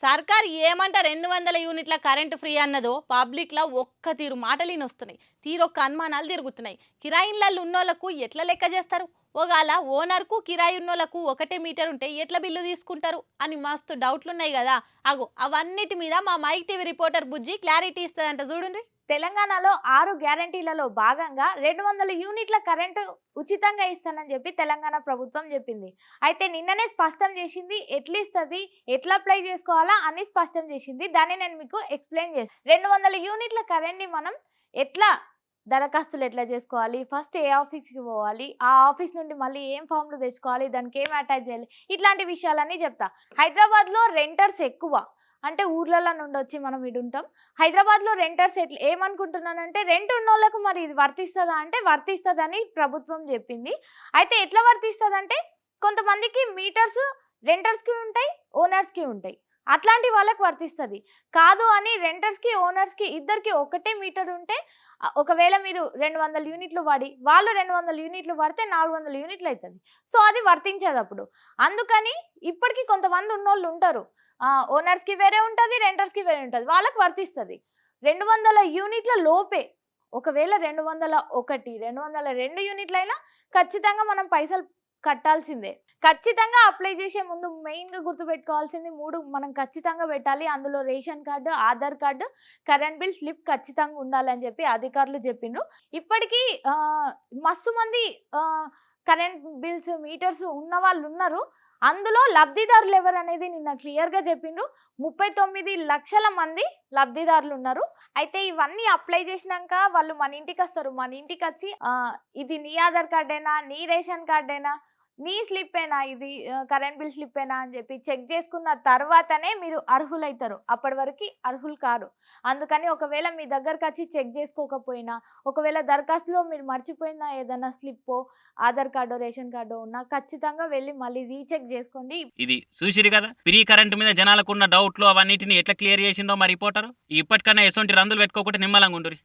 సర్కార్ ఏమంట 200 యూనిట్ల కరెంటు ఫ్రీ అన్నదో పబ్లిక్‌లో ఒక్క తీరు మాటలినొస్తున్నాయి. తీరొక్క అనుమానాలు తిరుగుతున్నాయి. కిరాయిన్లల్లో ఉన్నోళ్లకు ఎట్లా లెక్క చేస్తారు? ఒగాల ఓనర్‌కు కిరాయి ఉన్నోళ్లకు ఒకటే మీటర్ ఉంటే ఎట్లా బిల్లు తీసుకుంటారు అని మస్తు డౌట్లున్నాయి కదా. అగో అవన్నిటి మీద మా మైక్ టీవీ రిపోర్టర్ బుజ్జి క్లారిటీ ఇస్తదంట చూడుండ్రి. తెలంగాణలో 6 గ్యారంటీలలో భాగంగా 200 యూనిట్ల కరెంటు ఉచితంగా ఇస్తానని చెప్పి తెలంగాణ ప్రభుత్వం చెప్పింది. అయితే నిన్ననే స్పష్టం చేసింది ఎట్లిస్తది, ఎట్లా అప్లై చేసుకోవాలా అని స్పష్టం చేసింది. దాన్ని నేను మీకు ఎక్స్‌ప్లెయిన్ చేస్తా. 200 యూనిట్ల కరెంట్‌ని మనం ఎట్లా దరఖాస్తులు ఎట్లా చేసుకోవాలి, ఫస్ట్ ఏ ఆఫీస్‌కి పోవాలి, ఆ ఆఫీస్ నుండి మళ్ళీ ఏం ఫామ్‌లు తెచ్చుకోవాలి, దానికి ఏం అటాచ్ చేయాలి, ఇట్లాంటి విషయాలన్నీ చెప్తా. హైదరాబాద్‌లో రెంటర్స్ ఎక్కువ. అంటే ఊర్లలో నుండి వచ్చి మనం ఈడుంటాం. హైదరాబాద్‌లో రెంటర్స్ ఏమనుకుంటున్నానంటే రెంట్ ఉన్నోళ్ళకు మరి ఇది వర్తిస్తదా అంటే వర్తిస్తదని ప్రభుత్వం చెప్పింది. అయితే ఎట్లా వర్తిస్తదంటే కొంతమందికి మీటర్స్ రెంటర్స్‌కి ఉంటాయి, ఓనర్స్‌కి ఉంటాయి. అట్లాంటి వాళ్ళకి వర్తిస్తది. కాదు అని రెంటర్స్‌కి, ఓనర్స్‌కి ఇద్దరికి ఒకటే మీటర్ ఉంటే ఒకవేళ మీరు 200 యూనిట్లు వాడి వాళ్ళు 200 యూనిట్లు వాడితే 400 యూనిట్లు అయితది. సో అది వర్తించదప్పుడు. అందుకని ఇప్పటికి కొంతమంది ఉన్నోళ్ళు ఉంటారు. ఓనర్స్‌కి వేరే ఉంటది, రెంటర్స్‌కి వేరే ఉంటది. వాళ్ళకి వర్తిస్తది. 200 యూనిట్ల లోపే ఒకవేళ 201, 202 యూనిట్లయినా ఖచ్చితంగా మనం పైసలు కట్టాల్సిందే. ఖచ్చితంగా అప్లై చేసే ముందు మెయిన్‌గా గుర్తుపెట్టుకోవాల్సింది 3 మనం ఖచ్చితంగా పెట్టాలి. అందులో ration card, Aadhaar card, current bill slip ఖచ్చితంగా ఉండాలని చెప్పి అధికారులు చెప్పిండ్రు. ఇప్పటికీ మస్తు మంది కరెంట్ బిల్స్, మీటర్స్ ఉన్నవాళ్ళున్నారు. అందులో లబ్ధిదారులు ఎవరనేది నిన్న క్లియర్‌గా చెప్పిండ్రు. 39 లక్షల మంది లబ్ధిదారులున్నారు. అయితే ఇవన్నీ అప్లై చేసినంక వాళ్ళు మన ఇంటికొస్తారు. మన ఇంటికొచ్చి ఇది నీ ఆధార్ కార్డేనా? నీ రేషన్ కార్డేనా? నీ స్లిప్పేనా ఇది కరెంట్ బిల్ స్లిప్పేనా అని చెప్పి చెక్ చేసుకున్న తర్వాతనే మీరు అర్హులైతారు. అప్పటి వరకి అర్హులు కారు. అందుకని ఒకవేళ మీ దగ్గరకొచ్చి చెక్ చేసుకోకపోయినా, ఒకవేళ దరఖాస్తులో మీరు మర్చిపోయిన ఏదైనా స్లిప్పో, ఆధార్ కార్డో, రేషన్ కార్డో ఉన్నా ఖచ్చితంగా వెళ్లి మళ్ళీ రీచెక్ చేసుకోండి. ఇది చూసిరు కదా, ఫ్రీ కరెంట్ మీద జనాలకున్న డౌట్లు అవన్నిటిని ఎట్లా క్లియర్ చేసిందో మా రిపోర్టర్. ఇప్పటికన్నా ఎసొంటి రందులు పెట్టుకోకుండా నిమ్మలంగా ఉండురి.